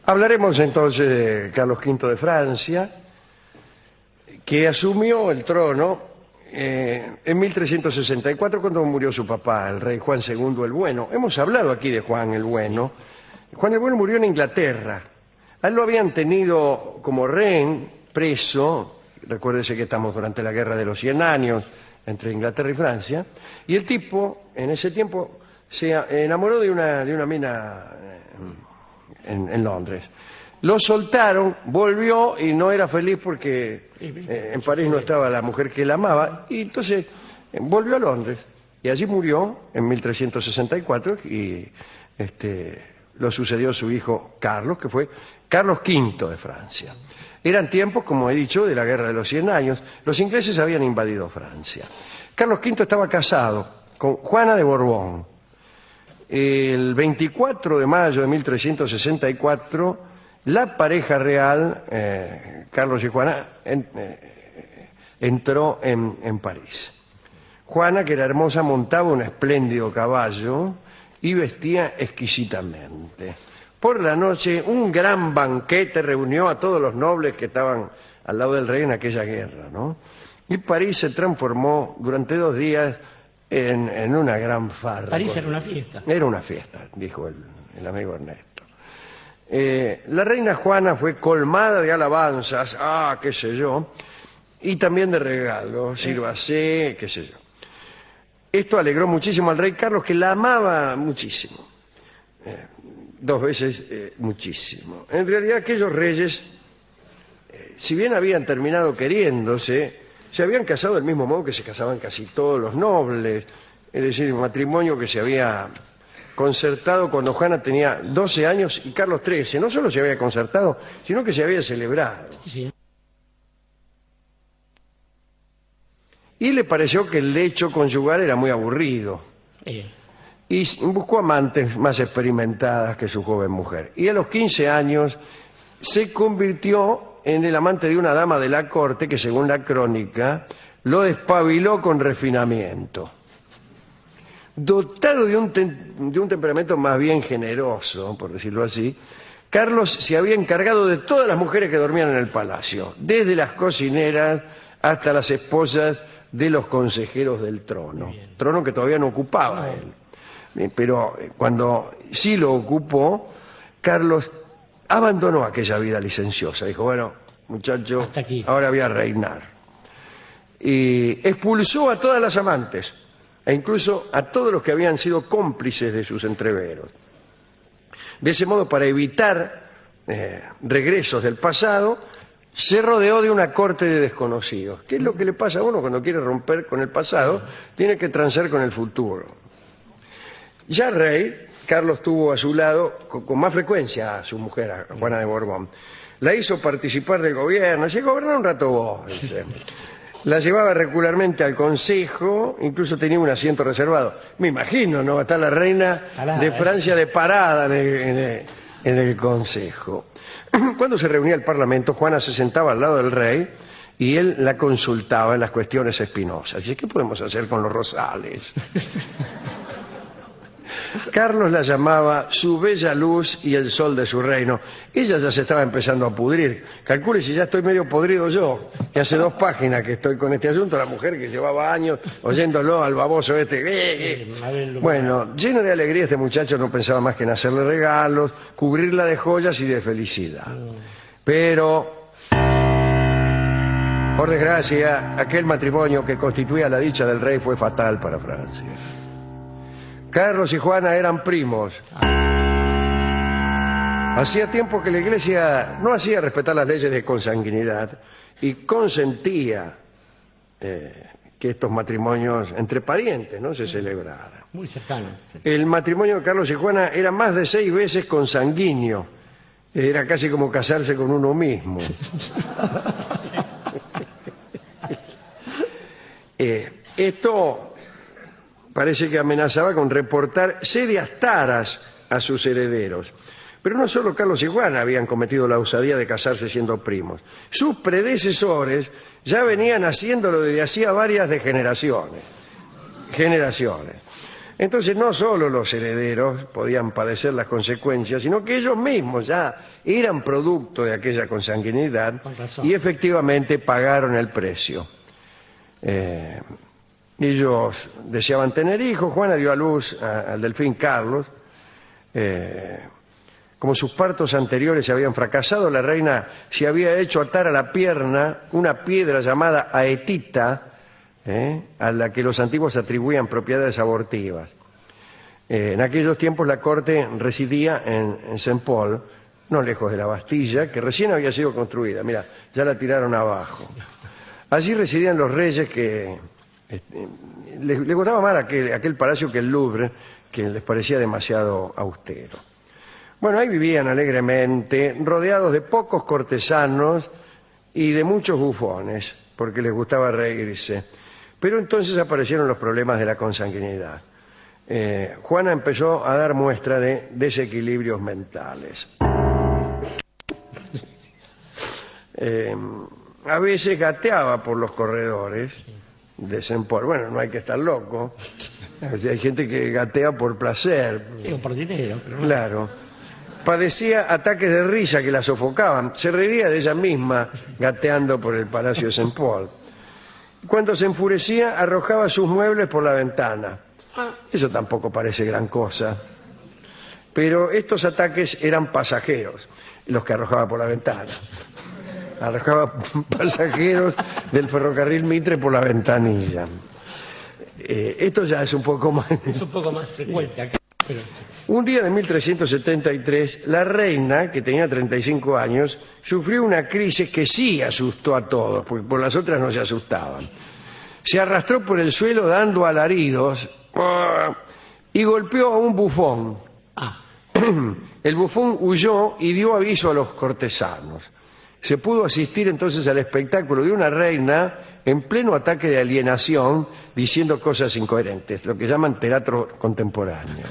Hablaremos entonces de Carlos V de Francia, que asumió el trono en 1364 cuando murió su papá, el rey Juan II el Bueno. Hemos hablado aquí de Juan el Bueno. Juan el Bueno murió en Inglaterra. A él lo habían tenido como rehén, preso, recuérdese que estamos durante la Guerra de los 100 años entre Inglaterra y Francia, y el tipo en ese tiempo se enamoró de una mina en Londres. Lo soltaron, volvió y no era feliz porque en París no estaba la mujer que él amaba, y entonces volvió a Londres y allí murió en 1364 y lo sucedió su hijo Carlos, que fue Carlos V de Francia. Eran tiempos, como he dicho, de la Guerra de los 100 años. Los ingleses habían invadido Francia. Carlos V estaba casado con Juana de Borbón. El 24 de mayo de 1364, la pareja real, Carlos y Juana, entró en París. Juana, que era hermosa, montaba un espléndido caballo y vestía exquisitamente. Por la noche, un gran banquete reunió a todos los nobles que estaban al lado del rey en aquella guerra, ¿no? Y París se transformó durante 2 días en una gran farra. París era una fiesta. Era una fiesta, dijo el amigo Ernesto. La reina Juana fue colmada de alabanzas, qué sé yo, y también de regalos, sírvase, qué sé yo. Esto alegró muchísimo al rey Carlos, que la amaba muchísimo. 2 veces muchísimo. En realidad aquellos reyes, si bien habían terminado queriéndose, se habían casado del mismo modo que se casaban casi todos los nobles, es decir, un matrimonio que se había concertado cuando Juana tenía 12 años y Carlos 13. No solo se había concertado, sino que se había celebrado. Sí. Y le pareció que el lecho conyugal era muy aburrido. Y buscó amantes más experimentadas que su joven mujer. Y a los 15 años se convirtió en el amante de una dama de la corte que, según la crónica, lo despabiló con refinamiento. Dotado de un temperamento más bien generoso, por decirlo así, Carlos se había encargado de todas las mujeres que dormían en el palacio, desde las cocineras hasta las esposas de los consejeros del trono, trono que todavía no ocupaba él. Pero cuando sí lo ocupó, Carlos abandonó aquella vida licenciosa. Dijo, bueno, muchacho, ahora voy a reinar. Y expulsó a todas las amantes, e incluso a todos los que habían sido cómplices de sus entreveros. De ese modo, para evitar regresos del pasado, se rodeó de una corte de desconocidos. ¿Qué es lo que le pasa a uno cuando quiere romper con el pasado? Tiene que transar con el futuro. Ya rey, Carlos tuvo a su lado con más frecuencia a su mujer, a Juana de Borbón. La hizo participar del gobierno. Dice, goberná un rato vos. Dice. La llevaba regularmente al consejo, incluso tenía un asiento reservado. Me imagino, ¿no? Está la reina de Francia de parada en el consejo. Cuando se reunía el parlamento, Juana se sentaba al lado del rey y él la consultaba en las cuestiones espinosas. Dice, ¿qué podemos hacer con los rosales? Carlos la llamaba su bella luz y el sol de su reino. Ella ya se estaba empezando a pudrir. Calcule si ya estoy medio podrido yo. Y hace 2 páginas que estoy con este asunto, la mujer que llevaba años oyéndolo al baboso este. Bueno, lleno de alegría este muchacho no pensaba más que en hacerle regalos, cubrirla de joyas y de felicidad. Pero, por desgracia, aquel matrimonio que constituía la dicha del rey fue fatal para Francia. Carlos y Juana eran primos. Hacía tiempo que la Iglesia no hacía respetar las leyes de consanguinidad y consentía que estos matrimonios entre parientes no se celebraran. Muy cercano. El matrimonio de Carlos y Juana era más de 6 veces consanguíneo. Era casi como casarse con uno mismo. Esto parece que amenazaba con reportar serias taras a sus herederos. Pero no solo Carlos y Juana habían cometido la osadía de casarse siendo primos. Sus predecesores ya venían haciéndolo desde hacía varias generaciones. Entonces no solo los herederos podían padecer las consecuencias, sino que ellos mismos ya eran producto de aquella consanguinidad y efectivamente pagaron el precio. Ellos deseaban tener hijos. Juana dio a luz al delfín Carlos. Como sus partos anteriores se habían fracasado, la reina se había hecho atar a la pierna una piedra llamada aetita, a la que los antiguos atribuían propiedades abortivas. En aquellos tiempos la corte residía en Saint-Paul, no lejos de la Bastilla, que recién había sido construida. Mira, ya la tiraron abajo. Allí residían los reyes que les gustaba más aquel palacio que el Louvre, que les parecía demasiado austero. Bueno, ahí vivían alegremente, rodeados de pocos cortesanos y de muchos bufones, porque les gustaba reírse. Pero entonces aparecieron los problemas de la consanguinidad. Juana empezó a dar muestra de desequilibrios mentales. A veces gateaba por los corredores de Saint-Paul. Bueno, no hay que estar loco. Hay gente que gatea por placer. Sí, o por dinero. Pero no. Claro. Padecía ataques de risa que la sofocaban. Se reiría de ella misma gateando por el palacio de Saint-Paul. Cuando se enfurecía, arrojaba sus muebles por la ventana. Eso tampoco parece gran cosa. Pero estos ataques eran pasajeros, los que arrojaba por la ventana. Arrojaba pasajeros del ferrocarril Mitre por la ventanilla. Esto ya es un poco más... Es un poco más frecuente acá. Pero... Un día de 1373, la reina, que tenía 35 años, sufrió una crisis que sí asustó a todos, porque por las otras no se asustaban. Se arrastró por el suelo dando alaridos y golpeó a un bufón. El bufón huyó y dio aviso a los cortesanos. Se pudo asistir entonces al espectáculo de una reina en pleno ataque de alienación, diciendo cosas incoherentes, lo que llaman teatro contemporáneo.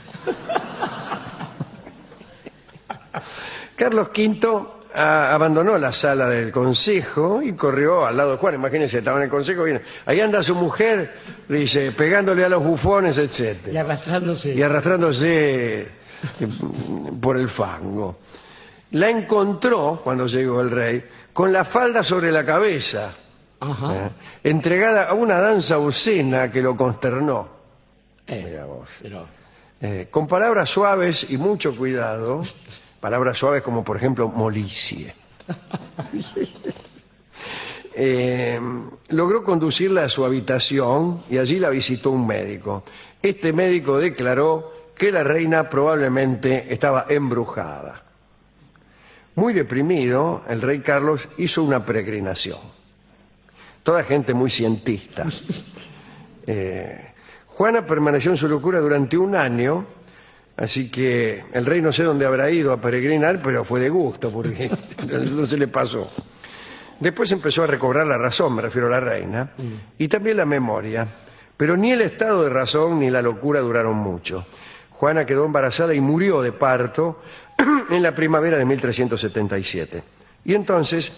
Carlos V abandonó la sala del consejo y corrió al lado de Juan. Imagínense, estaba en el consejo, viene, ahí anda su mujer, dice, pegándole a los bufones, etc. Y arrastrándose. Y arrastrándose por el fango. La encontró, cuando llegó el rey, con la falda sobre la cabeza, entregada a una danza obscena que lo consternó. Mira vos. Pero... con palabras suaves y mucho cuidado, palabras suaves como por ejemplo molicie. Logró conducirla a su habitación y allí la visitó un médico. Este médico declaró que la reina probablemente estaba embrujada. Muy deprimido, el rey Carlos hizo una peregrinación. Toda gente muy cientista. Juana permaneció en su locura durante un año, así que el rey no sé dónde habrá ido a peregrinar, pero fue de gusto, porque no se le pasó. Después empezó a recobrar la razón, me refiero a la reina, y también la memoria. Pero ni el estado de razón ni la locura duraron mucho. Juana quedó embarazada y murió de parto en la primavera de 1377. Y entonces,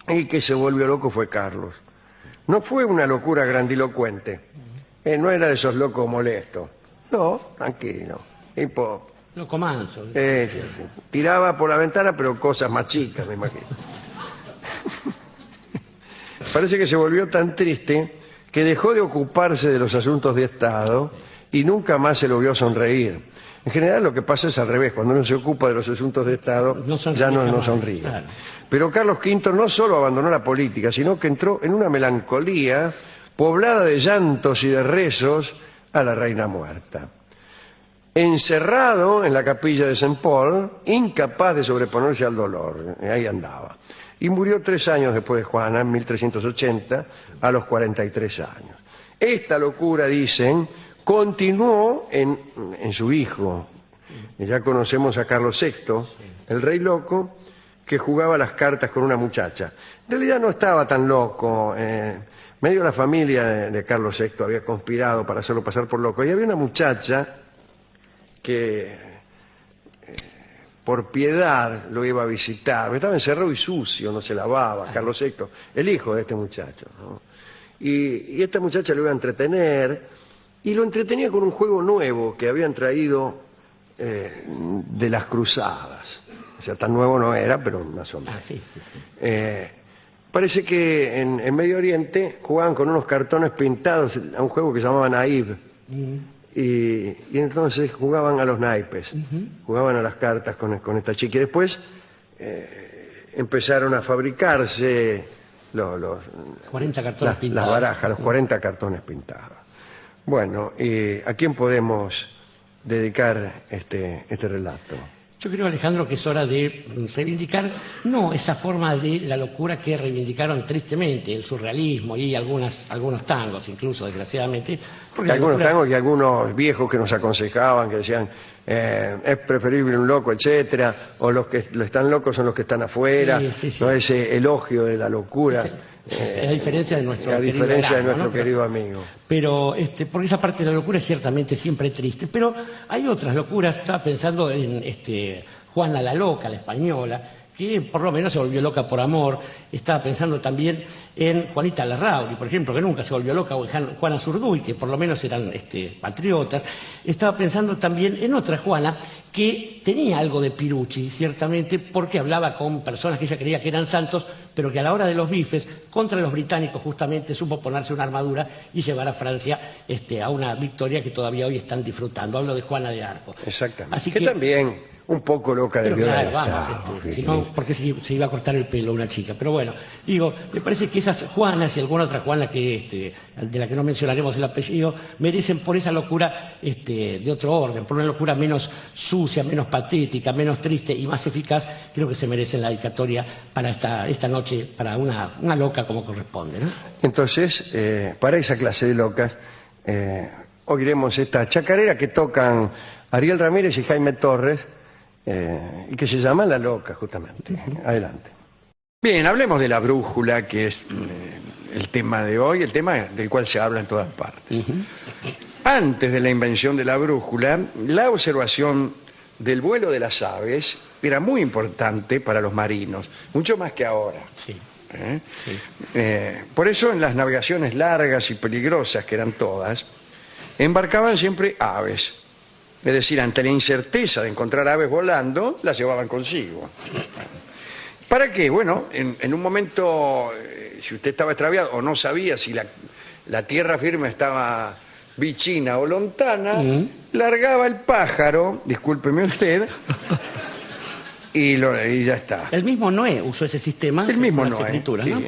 el que se volvió loco fue Carlos. No fue una locura grandilocuente. No era de esos locos molestos. No, tranquilo. Loco manso. Tiraba por la ventana, pero cosas más chicas, me imagino. Parece que se volvió tan triste que dejó de ocuparse de los asuntos de Estado y nunca más se lo vio sonreír. En general lo que pasa es al revés, cuando uno se ocupa de los asuntos de Estado ya no sonríe. Claro. Pero Carlos V no solo abandonó la política, sino que entró en una melancolía poblada de llantos y de rezos a la reina muerta. Encerrado en la capilla de Saint-Paul, incapaz de sobreponerse al dolor, ahí andaba. Y murió 3 años después de Juana, en 1380, a los 43 años. Esta locura, dicen, continuó en su hijo. Ya conocemos a Carlos VI, el rey loco, que jugaba las cartas con una muchacha. En realidad no estaba tan loco. Medio la familia de Carlos VI había conspirado para hacerlo pasar por loco. Y había una muchacha que por piedad lo iba a visitar. Estaba encerrado y sucio, no se lavaba. Carlos VI, el hijo de este muchacho, ¿no? Y esta muchacha lo iba a entretener y lo entretenía con un juego nuevo que habían traído de las cruzadas. O sea, tan nuevo no era, pero más o menos. Sí, sí, sí. Parece que en Medio Oriente jugaban con unos cartones pintados a un juego que se llamaba Naib. Y entonces jugaban a los naipes, jugaban a las cartas con esta chica. Y después empezaron a fabricarse los 40 cartones las pintados. barajas, los 40 cartones pintados. Bueno, ¿a quién podemos dedicar este relato? Yo creo, Alejandro, que es hora de reivindicar, no esa forma de la locura que reivindicaron tristemente el surrealismo y algunos tangos, incluso, desgraciadamente. Porque Algunos tangos y algunos viejos que nos aconsejaban, que decían, es preferible un loco, etcétera, o los que están locos son los que están afuera, no ese elogio de la locura. A diferencia de nuestro querido amigo. Pero porque esa parte de la locura es ciertamente siempre triste. Pero hay otras locuras. Estaba pensando en Juana la Loca, la española, que por lo menos se volvió loca por amor. Estaba pensando también en Juanita Larrauri, por ejemplo, que nunca se volvió loca, o en Juana Zurduy, que por lo menos eran patriotas. Estaba pensando también en otra Juana que tenía algo de Pirucci, ciertamente, porque hablaba con personas que ella creía que eran santos, pero que a la hora de los bifes, contra los británicos justamente, supo ponerse una armadura y llevar a Francia a una victoria que todavía hoy están disfrutando. Hablo de Juana de Arco. Exactamente. Así que también un poco loca de violencia. Claro, vamos, si no, porque se iba a cortar el pelo una chica. Pero bueno, digo, me parece que esas Juanas y alguna otra Juana de la que no mencionaremos el apellido, merecen por esa locura de otro orden, por una locura menos sucia, menos patética, menos triste y más eficaz. Creo que se merecen la dedicatoria para esta noche, para una loca como corresponde, ¿no? Entonces, para esa clase de locas, oiremos esta chacarera que tocan Ariel Ramírez y Jaime Torres, y que se llama La Loca, justamente. Adelante. Bien, hablemos de la brújula, que es el tema de hoy, el tema del cual se habla en todas partes. Antes de la invención de la brújula, la observación del vuelo de las aves era muy importante para los marinos, mucho más que ahora. Sí. Por eso en las navegaciones largas y peligrosas, que eran todas, embarcaban siempre aves. Es decir, ante la incerteza de encontrar aves volando, las llevaban consigo. ¿Para qué? Bueno, en un momento, si usted estaba extraviado o no sabía si la tierra firme estaba vichina o lontana, largaba el pájaro, discúlpeme usted, y ya está. El mismo Noé usó ese sistema. El mismo Noé, escrituras, sí, ¿no?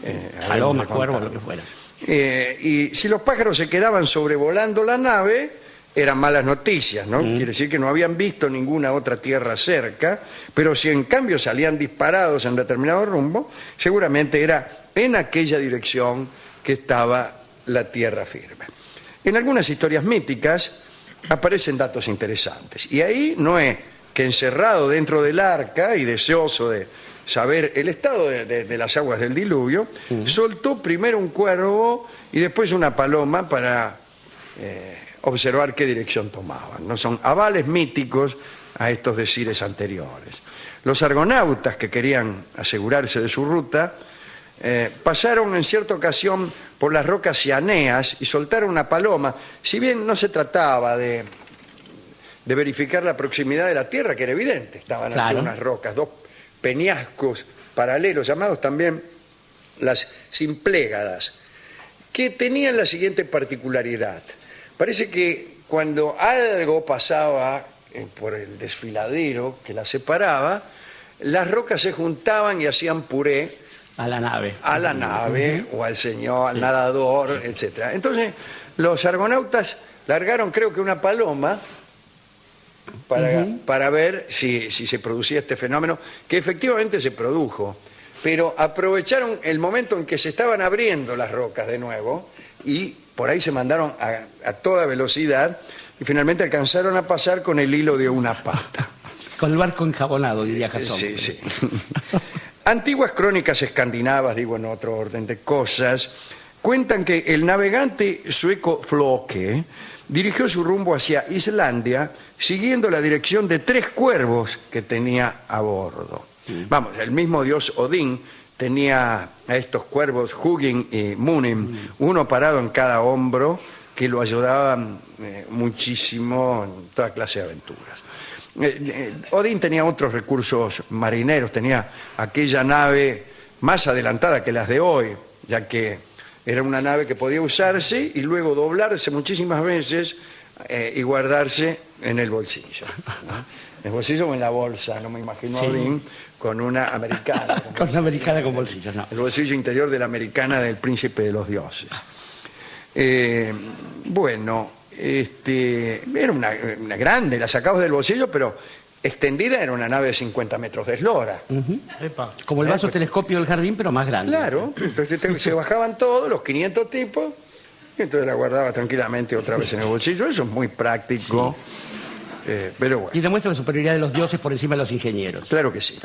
Paloma, cuervo, lo que fuera. Y si los pájaros se quedaban sobrevolando la nave, eran malas noticias, ¿no? Quiere decir que no habían visto ninguna otra tierra cerca, pero si en cambio salían disparados en determinado rumbo, seguramente era en aquella dirección que estaba la tierra firme. En algunas historias míticas aparecen datos interesantes, y ahí Noé, que encerrado dentro del arca y deseoso de saber el estado de las aguas del diluvio, soltó primero un cuervo y después una paloma para observar qué dirección tomaban. No son avales míticos a estos decires anteriores. Los argonautas, que querían asegurarse de su ruta, pasaron en cierta ocasión por las rocas cianeas y soltaron una paloma. Si bien no se trataba de verificar la proximidad de la tierra, que era evidente, estaban aquí unas rocas, dos peñascos paralelos, llamados también las Simplégadas, que tenían la siguiente particularidad. Parece que cuando algo pasaba por el desfiladero que la separaba, las rocas se juntaban y hacían puré a la nave. A la nave, o al señor, al nadador, etc. Entonces, los argonautas largaron, creo que una paloma, para ver si se producía este fenómeno, que efectivamente se produjo. Pero aprovecharon el momento en que se estaban abriendo las rocas de nuevo y por ahí se mandaron a toda velocidad y finalmente alcanzaron a pasar con el hilo de una pata. Con el barco enjabonado, diría Jasón. Sí, sí. Antiguas crónicas escandinavas, digo en otro orden de cosas, cuentan que el navegante sueco Floke dirigió su rumbo hacia Islandia siguiendo la dirección de 3 cuervos que tenía a bordo. Vamos, el mismo dios Odín tenía a estos cuervos, Hugin y Munin, uno parado en cada hombro, que lo ayudaban muchísimo en toda clase de aventuras. Odín tenía otros recursos marineros, tenía aquella nave más adelantada que las de hoy, ya que era una nave que podía usarse y luego doblarse muchísimas veces y guardarse en el bolsillo, ¿no? En el bolsillo o en la bolsa, no me imagino a Odín con una americana. Con una americana con bolsillos, no. El bolsillo interior de la americana del príncipe de los dioses. Bueno, era una grande, la sacabas del bolsillo, pero extendida era una nave de 50 metros de eslora. Como el vaso telescopio del jardín, pero más grande. Claro, entonces se bajaban todos, los 500 tipos, y entonces la guardaba tranquilamente otra vez en el bolsillo. Eso es muy práctico, pero bueno. Y demuestra la superioridad de los dioses por encima de los ingenieros. Claro que sí.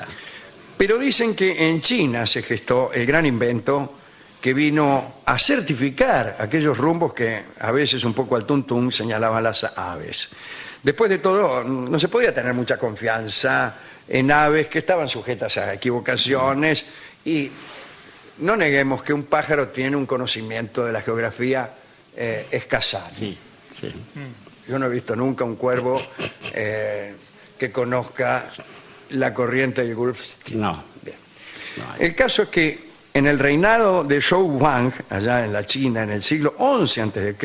Pero dicen que en China se gestó el gran invento que vino a certificar aquellos rumbos que a veces un poco al tuntún señalaban las aves. Después de todo, no se podía tener mucha confianza en aves que estaban sujetas a equivocaciones y no neguemos que un pájaro tiene un conocimiento de la geografía escasado. Sí. Yo no he visto nunca un cuervo que conozca la corriente del Gulf Stream. No. Bien. No El caso es que en el reinado de Zhou Wang, allá en la China, en el siglo XI a.C.,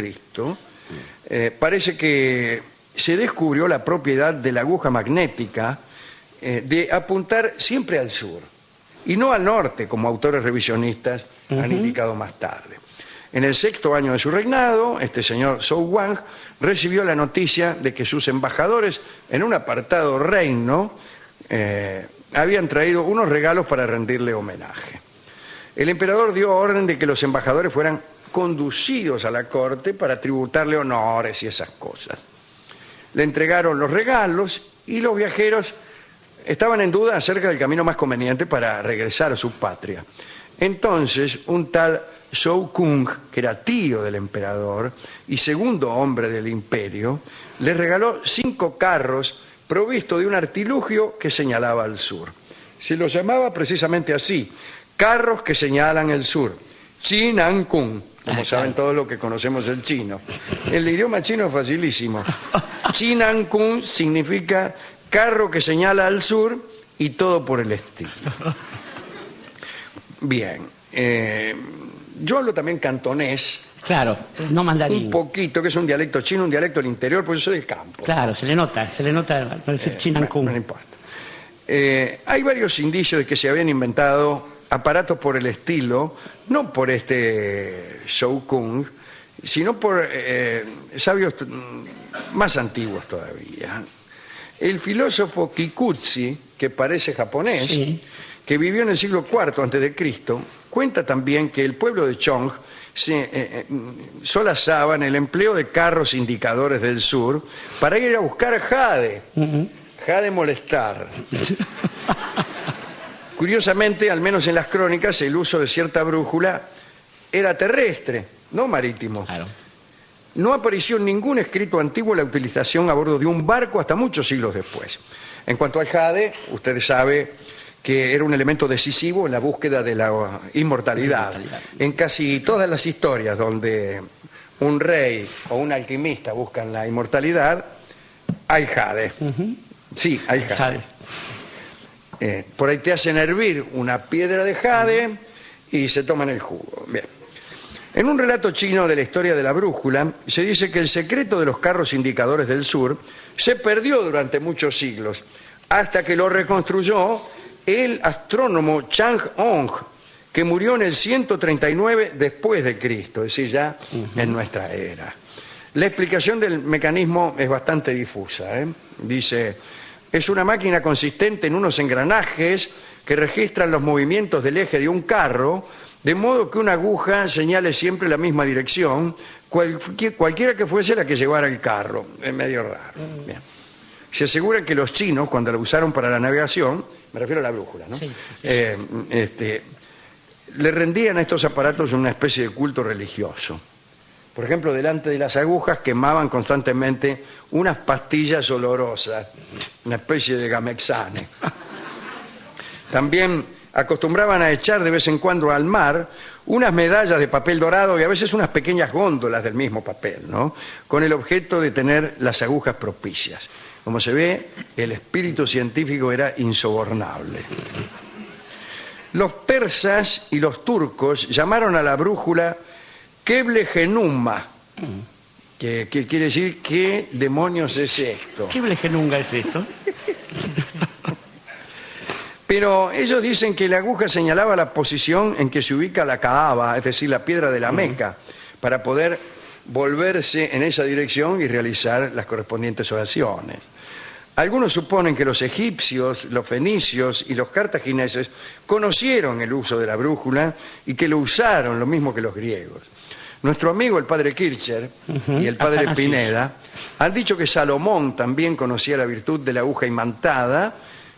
parece que se descubrió la propiedad de la aguja magnética de apuntar siempre al sur y no al norte, como autores revisionistas han indicado más tarde. En el 6º año de su reinado, este señor Zhou Wang recibió la noticia de que sus embajadores en un apartado reino habían traído unos regalos para rendirle homenaje. El emperador dio orden de que los embajadores fueran conducidos a la corte para tributarle honores y esas cosas. Le entregaron los regalos y los viajeros estaban en duda acerca del camino más conveniente para regresar a su patria. Entonces, un tal Zhou Kung, que era tío del emperador y segundo hombre del imperio, le regaló 5 carros provistos de un artilugio que señalaba al sur. Se los llamaba precisamente así, carros que señalan el sur, Chinan Kung, como saben todos los que conocemos el chino. El idioma chino es facilísimo. Chinan Kung significa carro que señala al sur y todo por el estilo. Bien, yo hablo también cantonés. Claro, no mandarín. Un poquito, que es un dialecto chino, un dialecto del interior, porque yo soy del campo. Claro, se le nota al decir Chinan Kung. No importa. Hay varios indicios de que se habían inventado aparatos por el estilo, no por este Zhou Kung, sino por sabios más antiguos todavía. El filósofo Kikuchi, que parece japonés, sí, que vivió en el siglo IV a.C., cuenta también que el pueblo de Chong se solazaba en el empleo de carros indicadores del sur para ir a buscar jade, jade molestar. Curiosamente, al menos en las crónicas, el uso de cierta brújula era terrestre, no marítimo. Claro. No apareció en ningún escrito antiguo la utilización a bordo de un barco hasta muchos siglos después. En cuanto al jade, usted sabe que era un elemento decisivo en la búsqueda de la inmortalidad. En casi todas las historias donde un rey o un alquimista buscan la inmortalidad, hay jade. Sí, hay jade. Por ahí te hacen hervir una piedra de jade y se toman el jugo. Bien. En un relato chino de la historia de la brújula, se dice que el secreto de los carros indicadores del sur se perdió durante muchos siglos, hasta que lo reconstruyó el astrónomo Chang Hong, que murió en el 139 después de Cristo, es decir, ya en nuestra era. La explicación del mecanismo es bastante difusa. Dice, es una máquina consistente en unos engranajes que registran los movimientos del eje de un carro, de modo que una aguja señale siempre la misma dirección, cualquiera que fuese la que llevara el carro. Es medio raro. Bien. Se asegura que los chinos, cuando la usaron para la navegación, me refiero a la brújula, ¿no? Sí. Le rendían a estos aparatos una especie de culto religioso. Por ejemplo, delante de las agujas quemaban constantemente unas pastillas olorosas, una especie de gamexane. También acostumbraban a echar de vez en cuando al mar unas medallas de papel dorado y a veces unas pequeñas góndolas del mismo papel, ¿no?, con el objeto de tener las agujas propicias. Como se ve, el espíritu científico era insobornable. Los persas y los turcos llamaron a la brújula Keblegenuma, que quiere decir ¿qué demonios es esto? ¿Keblegenunga es esto? Pero ellos dicen que la aguja señalaba la posición en que se ubica la Kaaba, es decir, la piedra de la Meca, para poder volverse en esa dirección y realizar las correspondientes oraciones. Algunos suponen que los egipcios, los fenicios y los cartagineses conocieron el uso de la brújula y que lo usaron, lo mismo que los griegos. Nuestro amigo el padre Kircher y el padre Atanasius Pineda han dicho que Salomón también conocía la virtud de la aguja imantada,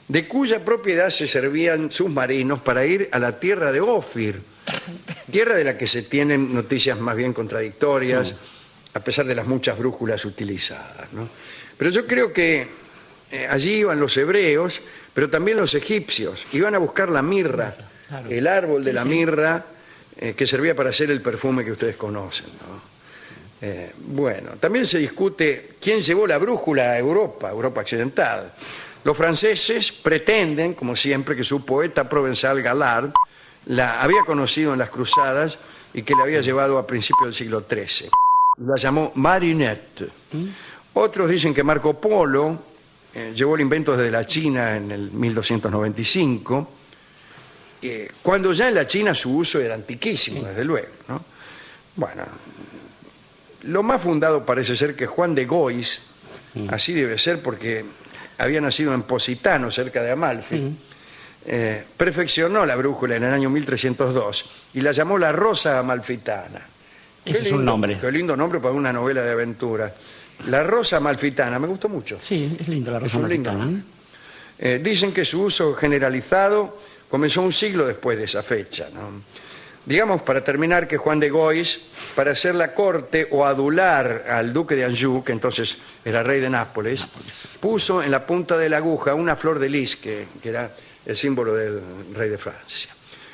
de cuya propiedad se servían sus marinos para ir a la tierra de Ofir, tierra de la que se tienen noticias más bien contradictorias, a pesar de las muchas brújulas utilizadas, ¿no? Pero yo creo que allí iban los hebreos, pero también los egipcios, iban a buscar la mirra, el árbol de la mirra, que servía para hacer el perfume que ustedes conocen, ¿no? Bueno, también se discute quién llevó la brújula a Europa occidental. Los franceses pretenden, como siempre, que su poeta provenzal Galard la había conocido en las cruzadas y que la había llevado a principios del siglo XIII. La llamó Marinette. Otros dicen que Marco Polo llevó el invento desde la China en el 1295, cuando ya en la China su uso era antiquísimo, desde luego, ¿no? Bueno, lo más fundado parece ser que Juan de Gois, así debe ser porque había nacido en Positano, cerca de Amalfi, perfeccionó la brújula en el año 1302 y la llamó la Rosa Amalfitana. Ese es un nombre. Qué lindo nombre para una novela de aventura. La Rosa Amalfitana, me gustó mucho. Sí, es lindo la Rosa Amalfitana. Dicen que su uso generalizado comenzó un siglo después de esa fecha, ¿no? Digamos, para terminar, que Juan de Gois, para hacer la corte o adular al duque de Anjou, que entonces era rey de Nápoles, puso en la punta de la aguja una flor de lis, que era el símbolo del rey de Francia.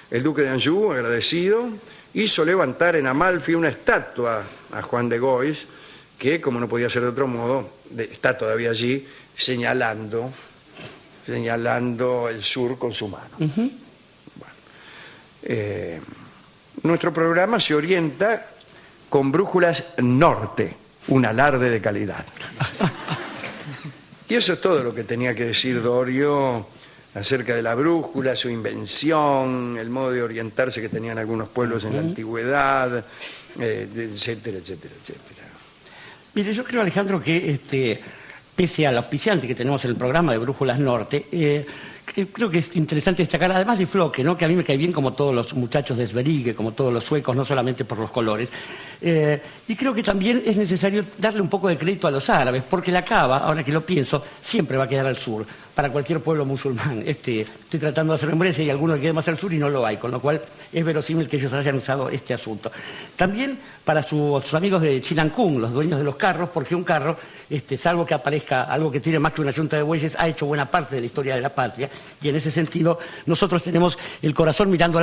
El duque de Anjou, agradecido, hizo levantar en Amalfi una estatua a Juan de Gois, que, como no podía ser de otro modo, está todavía allí señalando el sur con su mano. Bueno, nuestro programa se orienta con brújulas Norte, un alarde de calidad. Y eso es todo lo que tenía que decir Dorio acerca de la brújula, su invención, el modo de orientarse que tenían algunos pueblos en la antigüedad, etcétera, etcétera, etcétera. Mire, yo creo, Alejandro, que pese al auspiciante que tenemos en el programa de Brújulas Norte, creo que es interesante destacar, además de Floque, ¿no?, que a mí me cae bien como todos los muchachos de Sverige, como todos los suecos, no solamente por los colores, y creo que también es necesario darle un poco de crédito a los árabes, porque la Kaaba, ahora que lo pienso, siempre va a quedar al sur, para cualquier pueblo musulmán. Estoy tratando de hacer memoria y hay alguno que quede más al sur y no lo hay, con lo cual es verosímil que ellos hayan usado este asunto. También para sus amigos de Chinancún, los dueños de los carros, porque un carro, salvo que aparezca algo que tiene más que una yunta de bueyes, ha hecho buena parte de la historia de la patria, y en ese sentido nosotros tenemos el corazón mirando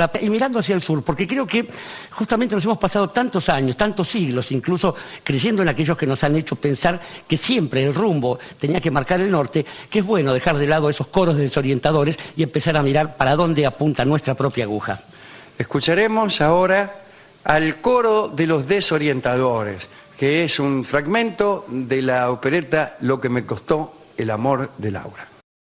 hacia el sur, porque creo que justamente nos hemos pasado tantos años, tantos siglos, incluso creyendo en aquellos que nos han hecho pensar que siempre el rumbo tenía que marcar el norte, que es bueno dejar de lado esos coros desorientadores y empezar a mirar para dónde apunta nuestra propia aguja. Escucharemos ahora al coro de los desorientadores, que es un fragmento de la opereta Lo que me costó el amor de Laura.